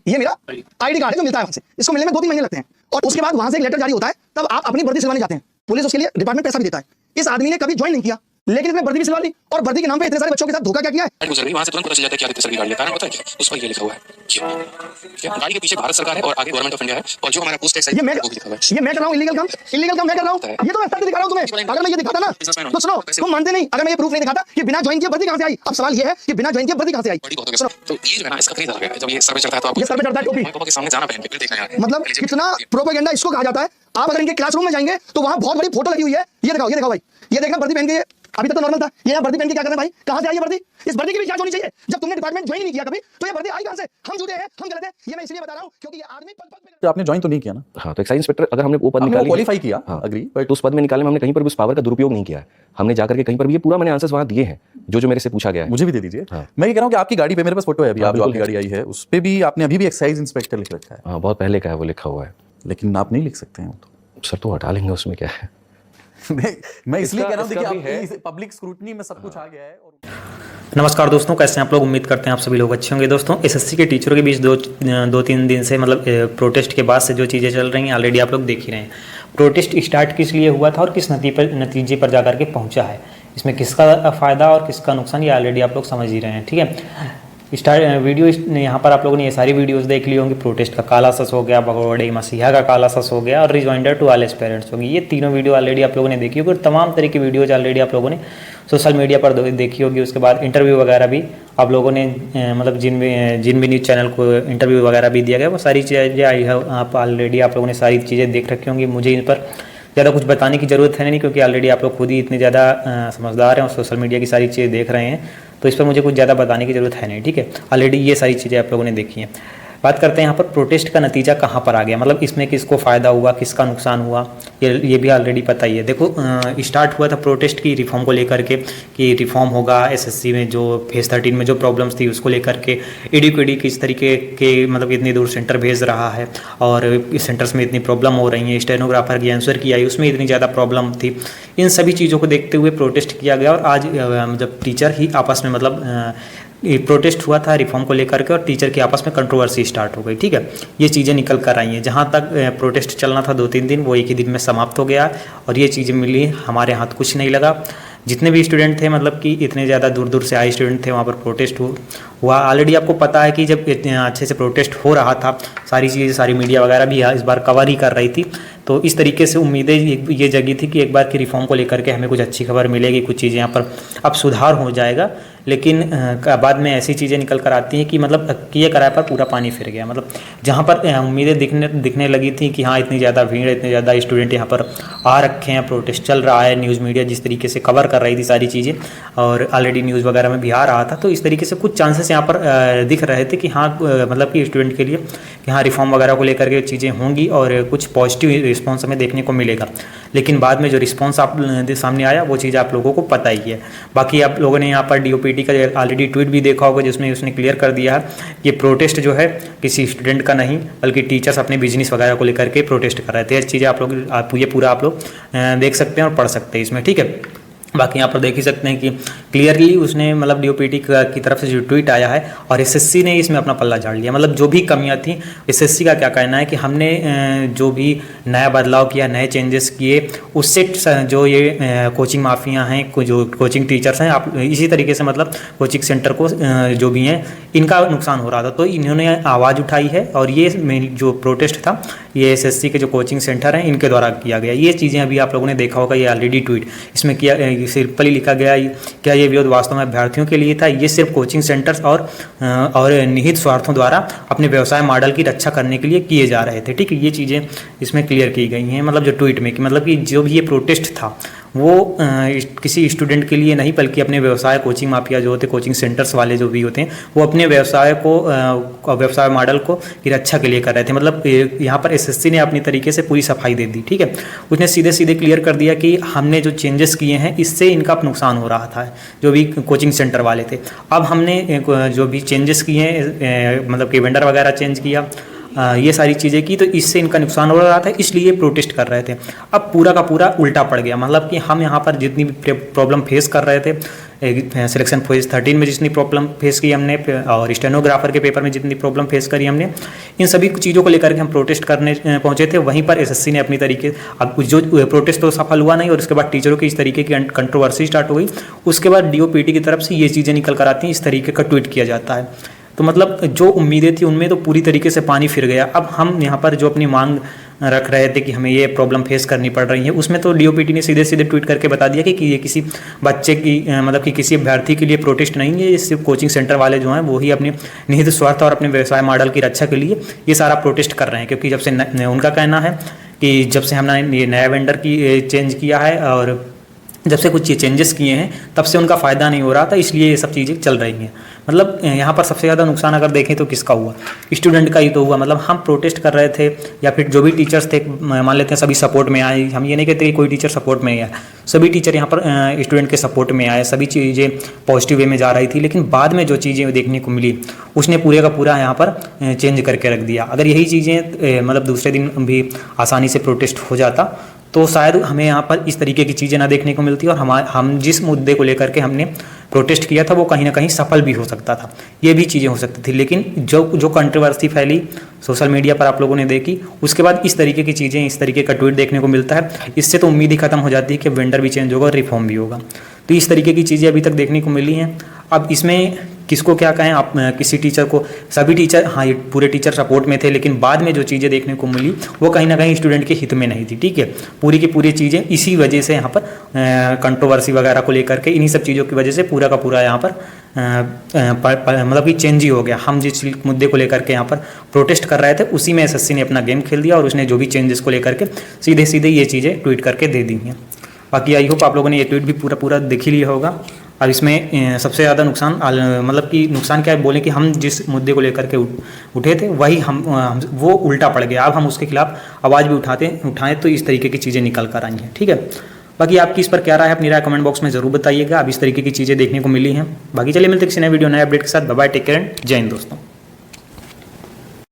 ये मेरा ID card है जो मिलता है वहां से, इसको मिलने में 2-3 महीने लगते हैं और उसके बाद वहां से एक लेटर जारी होता है, तब आप अपनी वर्दी सिलवाने जाते हैं। पुलिस उसके लिए डिपार्टमेंट पैसा भी देता है। इस आदमी ने कभी ज्वाइन नहीं किया, लेकिन इसने वर्दी भी सिलवा ली और वर्दी के नाम पे इतने सारे बच्चों के साथ धोखा क्या किया है। गुजर गई वहां से तुरंत पता चल जाता है कि आदित्य सर की गाड़ी है। कारण पता है क्या? उस पर ये लिखा हुआ है क्या गाड़ी के पीछे भारत सरकार है और आगे गवर्नमेंट ऑफ इंडिया है और जो हमारा पोस्ट टैक्स है ये मैं कर रहा हूँ इलीगल काम मैं कर रहा हूँ। ये तो मैं दिखा रहा हूँ तुम्हें। अगर मैं ये दिखाता ना तो सुनो, तुम मानते नहीं। अगर मैं ये प्रूफ नहीं दिखाता कि बिना ज्वाइन किए वर्दी कहां से आई। अब सवाल ये है कि बिना ज्वाइन किए वर्दी कहां से आई। तो ये जो है ना इसका खरीद आ गया जब ये सर पे चढ़ता है तो आप ये सर पे चढ़ता है टोपी पापा के सामने जाना पहन के फिर देखना यार मतलब कितना प्रोपेगेंडा इसको कहा जाता है। आप अगर इनके क्लासरूम में जाएंगे तो वहां बहुत बड़ी फोटो लगी हुई है। ये दिखाओ भाई, ये देखना वर्दी पहन के। अभी तक तो नॉर्मल था, ये यहाँ वर्दी पहन के क्या कर रहे हैं भाई? कहां से आई ये वर्दी? इस वर्दी की भी जांच होनी चाहिए। जब तुमने डिपार्टमेंट ज्वाइन नहीं किया कभी तो ये वर्दी आई कहां से? हम झूठे हैं, हम गलत हैं, ये मैं इसलिए बता रहा हूं क्योंकि ये आदमी पद पे आपने ज्वाइन तो नहीं किया ना। हाँ, तो एक्साइज इंस्पेक्टर अगर हमने वो पद निकाली क्वालिफाई किया, हाँ, अग्री, बट उस पद में निकालने में हमने कहीं पर भी उस पावर का दुरुपयोग नहीं किया है। हमने जाकर के कहीं पर भी ये पूरा मैंने आंसर्स वहां दिए हैं जो मेरे से पूछा गया है। मुझे भी दे दीजिए। हाँ। मैं ये कह रहा हूँ कि आपकी गाड़ी पे मेरे पास फोटो है अभी, हाँ, आप जो आपकी गाड़ी आई है उस पे भी आपने अभी भी एक्साइज इंस्पेक्टर लिख रखा है। हाँ, बहुत पहले का है वो लिखा हुआ है, लेकिन आप नहीं लिख सकते हैं तो। सर तो हटा लेंगे, उसमें क्या है। मैं इसलिए कह रहा हूं कि पब्लिक स्क्रूटनी में सब कुछ आ गया है। नमस्कार दोस्तों, कैसे हैं आप लोग? उम्मीद करते हैं आप सभी लोग अच्छे होंगे। दोस्तों, एसएससी के टीचरों के बीच दो तीन दिन से मतलब प्रोटेस्ट के बाद से जो चीज़ें चल रही हैं ऑलरेडी आप लोग देख ही रहे हैं। प्रोटेस्ट स्टार्ट किस लिए हुआ था और किस नतीजे पर जाकर के पहुंचा है, इसमें किसका फ़ायदा और किसका नुकसान, ये ऑलरेडी आप लोग समझ ही रहे हैं। ठीक है, वीडियो यहाँ पर आप लोगों ने ये सारी वीडियोस देख ली होंगी। प्रोटेस्ट का काला सस हो गया, भगोड़े मसीहा का काला सस हो गया और रिजॉइंडर टू ऑल एस्पिरेंट्स होगी। ये तीनों वीडियो ऑलरेडी आप लोगों ने देखी होगी और तमाम तरह की वीडियोज ऑलरेडी आप लोगों ने सोशल मीडिया पर देखी होगी। उसके बाद इंटरव्यू वगैरह भी आप लोगों ने मतलब जिन भी न्यूज़ चैनल को इंटरव्यू वगैरह भी दिया गया, वो सारी चीज़ें आई है आप ऑलरेडी आप लोगों ने सारी चीज़ें देख रखी होंगी। मुझे इन पर ज़्यादा कुछ बताने की ज़रूरत है नहीं, क्योंकि ऑलरेडी आप लोग खुद ही इतने ज़्यादा समझदार हैं और सोशल मीडिया की सारी चीज़ें देख रहे हैं, तो इस पर मुझे कुछ ज़्यादा बताने की ज़रूरत है नहीं। ठीक है, ऑलरेडी ये सारी चीज़ें आप लोगों ने देखी हैं। बात करते हैं यहाँ पर प्रोटेस्ट का नतीजा कहाँ पर आ गया, मतलब इसमें किसको फ़ायदा हुआ, किसका नुकसान हुआ, ये भी ऑलरेडी पता ही है। देखो, स्टार्ट हुआ था प्रोटेस्ट की रिफॉर्म को लेकर के कि रिफॉर्म होगा एसएससी में, जो फेज 13 में जो प्रॉब्लम्स थी उसको लेकर के। एडुकेडी किस तरीके के मतलब इतनी दूर सेंटर भेज रहा है और इस सेंटर्स में इतनी प्रॉब्लम हो रही है, स्टेनोग्राफर की आंसर की आई उसमें इतनी ज़्यादा प्रॉब्लम थी। इन सभी चीज़ों को देखते हुए प्रोटेस्ट किया गया और आज जब टीचर ही आपस में मतलब प्रोटेस्ट हुआ था रिफॉर्म को लेकर के और टीचर की आपस में कंट्रोवर्सी स्टार्ट हो गई। ठीक है, ये चीज़ें निकल कर आई हैं। जहाँ तक प्रोटेस्ट चलना था 2-3 दिन, वो एक ही दिन में समाप्त हो गया और ये चीज़ें मिली, हमारे हाथ कुछ नहीं लगा। जितने भी स्टूडेंट थे, मतलब कि इतने ज़्यादा दूर दूर से आए स्टूडेंट थे, वहाँ पर प्रोटेस्ट हुआ। ऑलरेडी आपको पता है कि जब इतने अच्छे से प्रोटेस्ट हो रहा था, सारी चीज़ें सारी मीडिया वगैरह भी इस बार कवर ही कर रही थी, तो इस तरीके से उम्मीदें ये जगी थी कि एक बार की रिफॉर्म को लेकर के हमें कुछ अच्छी खबर मिलेगी, कुछ चीज़ें यहाँ पर अब सुधार हो जाएगा। लेकिन बाद में ऐसी चीज़ें निकल कर आती हैं कि मतलब किए कराए पर पूरा पानी फिर गया। मतलब जहाँ पर उम्मीदें दिखने लगी थी कि हाँ इतनी ज़्यादा भीड़, इतने ज़्यादा स्टूडेंट यहाँ पर आ रखे हैं, प्रोटेस्ट चल रहा है, न्यूज़ मीडिया जिस तरीके से कवर कर रही थी सारी चीज़ें और ऑलरेडी न्यूज़ वगैरह में भी आ रहा था, तो इस तरीके से कुछ चांसेस यहाँ पर दिख रहे थे कि हाँ मतलब कि स्टूडेंट के लिए कि हाँ रिफॉर्म वगैरह को लेकर के चीज़ें होंगी और कुछ पॉजिटिव रिस्पॉन्स हमें देखने को मिलेगा। लेकिन बाद में जो रिस्पॉन्स आप सामने आया वो चीज़ आप लोगों को पता ही है। बाकी आप लोगों ने यहाँ पर डीओपीटी का ऑलरेडी ट्वीट भी देखा होगा, जिसमें उसने क्लियर कर दिया है कि प्रोटेस्ट जो है किसी स्टूडेंट का नहीं बल्कि टीचर्स अपने बिजनेस वगैरह को लेकर के प्रोटेस्ट कर रहे थे। ये चीज़ें आप ये पूरा आप लोग देख सकते हैं और पढ़ सकते हैं इसमें। ठीक है, बाकी यहाँ पर देख ही सकते हैं कि क्लियरली उसने मतलब डीओपीटी की तरफ से जो ट्वीट आया है और एसएससी ने इसमें अपना पल्ला झाड़ लिया। मतलब जो भी कमियां थी, एसएससी का क्या कहना है कि हमने जो भी नया बदलाव किया, नए चेंजेस किए, उससे जो ये कोचिंग माफिया हैं, जो कोचिंग टीचर्स हैं, आप इसी तरीके से मतलब कोचिंग सेंटर को जो भी हैं इनका नुकसान हो रहा था, तो इन्होंने आवाज़ उठाई है और ये जो प्रोटेस्ट था ये एसएससी के जो कोचिंग सेंटर हैं इनके द्वारा किया गया। ये चीज़ें अभी आप लोगों ने देखा होगा, ये ऑलरेडी ट्वीट इसमें किया सिंपली लिखा गया, क्या ये विरोध वास्तव में अभ्यर्थियों के लिए था? ये सिर्फ कोचिंग सेंटर्स और निहित स्वार्थों द्वारा अपने व्यवसाय मॉडल की रक्षा करने के लिए किए जा रहे थे। ठीक है, ये चीज़ें इसमें क्लियर की गई हैं, मतलब जो ट्वीट में कि मतलब कि जो भी ये प्रोटेस्ट था वो किसी स्टूडेंट के लिए नहीं बल्कि अपने व्यवसाय, कोचिंग माफिया जो होते, कोचिंग सेंटर्स वाले जो भी होते हैं, वो अपने व्यवसाय मॉडल को की रक्षा के लिए कर रहे थे। मतलब यहाँ पर एसएससी ने अपनी तरीके से पूरी सफाई दे दी। ठीक है, उसने सीधे सीधे क्लियर कर दिया कि हमने जो चेंजेस किए हैं इससे इनका नुकसान हो रहा था, जो भी कोचिंग सेंटर वाले थे। अब हमने जो भी चेंजेस किए हैं, मतलब कि वेंडर वगैरह चेंज किया, ये सारी चीज़ें की, तो इससे इनका नुकसान हो रहा था, इसलिए प्रोटेस्ट कर रहे थे। अब पूरा का पूरा उल्टा पड़ गया, मतलब कि हम यहाँ पर जितनी भी प्रॉब्लम फेस कर रहे थे सिलेक्शन फेज 13 में जितनी प्रॉब्लम फेस की हमने और स्टेनोग्राफर के पेपर में जितनी प्रॉब्लम फेस करी हमने, इन सभी चीज़ों को लेकर के हम प्रोटेस्ट करने पहुंचे थे। वहीं पर एसएससी ने अपनी तरीके, अब जो प्रोटेस्ट तो सफल हुआ नहीं और उसके बाद टीचरों की इस तरीके की कंट्रोवर्सी स्टार्ट हो गई। उसके बाद डीओपीटी की तरफ से ये चीज़ें निकल कर आती हैं, इस तरीके का ट्वीट किया जाता है। तो मतलब जो उम्मीदें थी उनमें तो पूरी तरीके से पानी फिर गया। अब हम यहाँ पर जो अपनी मांग रख रहे थे कि हमें ये प्रॉब्लम फेस करनी पड़ रही है, उसमें तो डीओपीटी ने सीधे सीधे ट्वीट करके बता दिया कि ये किसी बच्चे की मतलब कि किसी अभ्यर्थी के लिए प्रोटेस्ट नहीं है, ये सिर्फ कोचिंग सेंटर वाले जो हैं वो ही अपने निहित स्वार्थ और अपने व्यवसाय मॉडल की रक्षा के लिए ये सारा प्रोटेस्ट कर रहे हैं। क्योंकि जब से उनका कहना है कि जब से हमने ये नया वेंडर की चेंज किया है और जब से कुछ ये चेंजेस किए हैं तब से उनका फ़ायदा नहीं हो रहा था, इसलिए ये सब चीज़ें चल रही हैं। मतलब यहाँ पर सबसे ज़्यादा नुकसान अगर देखें तो किसका हुआ, स्टूडेंट का ही तो हुआ। मतलब हम प्रोटेस्ट कर रहे थे या फिर जो भी टीचर्स थे, मान लेते हैं सभी सपोर्ट में आए, हम ये नहीं कहते कि कोई टीचर सपोर्ट में आया, सभी टीचर यहाँ पर स्टूडेंट के सपोर्ट में आए, सभी चीज़ें पॉजिटिव वे में जा रही थी। लेकिन बाद में जो चीज़ें देखने को मिली उसने पूरे का पूरा यहाँ पर चेंज करके रख दिया। अगर यही चीज़ें मतलब दूसरे दिन भी आसानी से प्रोटेस्ट हो जाता तो शायद हमें यहाँ पर इस तरीके की चीज़ें ना देखने को मिलती और हम जिस मुद्दे को लेकर के हमने प्रोटेस्ट किया था वो कहीं ना कहीं सफल भी हो सकता था, ये भी चीज़ें हो सकती थी। लेकिन जो कंट्रोवर्सी फैली सोशल मीडिया पर आप लोगों ने देखी, उसके बाद इस तरीके की चीज़ें, इस तरीके का ट्वीट देखने को मिलता है। इससे तो उम्मीद ही खत्म हो जाती है कि वेंडर भी चेंज होगा और रिफॉर्म भी होगा। तो इस तरीके की चीज़ें अभी तक देखने को मिली हैं। अब इसमें किसको क्या कहें, आप किसी टीचर को, सभी टीचर, हाँ ये पूरे टीचर सपोर्ट में थे, लेकिन बाद में जो चीज़ें देखने को मिली वो कहीं ना कहीं स्टूडेंट के हित में नहीं थी। ठीक है, पूरी की पूरी चीज़ें इसी वजह से यहाँ पर कंट्रोवर्सी वगैरह को लेकर के, इन्हीं सब चीज़ों की वजह से पूरा का पूरा यहाँ पर मतलब कि चेंज ही हो गया। हम जिस मुद्दे को लेकर के यहाँ पर प्रोटेस्ट कर रहे थे उसी में एसएससी ने अपना गेम खेल दिया और उसने जो भी चेंजेस को लेकर के सीधे सीधे ये चीज़ें ट्वीट करके दे दी हैं। बाकी आई होप आप लोगों ने ये ट्वीट भी पूरा देख ही लिया होगा। अब इसमें सबसे ज़्यादा नुकसान मतलब कि नुकसान क्या है, बोलें कि हम जिस मुद्दे को लेकर के उठे थे वही हम वो उल्टा पड़ गया। अब हम उसके खिलाफ आवाज़ भी उठाएं तो इस तरीके की चीज़ें निकल कर आई हैं। ठीक है, बाकी आपकी इस पर क्या राय है अपनी राय कमेंट बॉक्स में ज़रूर बताइएगा। अब इस तरीके की चीज़ें देखने को मिली हैं। बाकी चलिए मिलते किसी नए वीडियो नए अपडेट के साथ। Bye bye, take care and जय हिंद दोस्तों।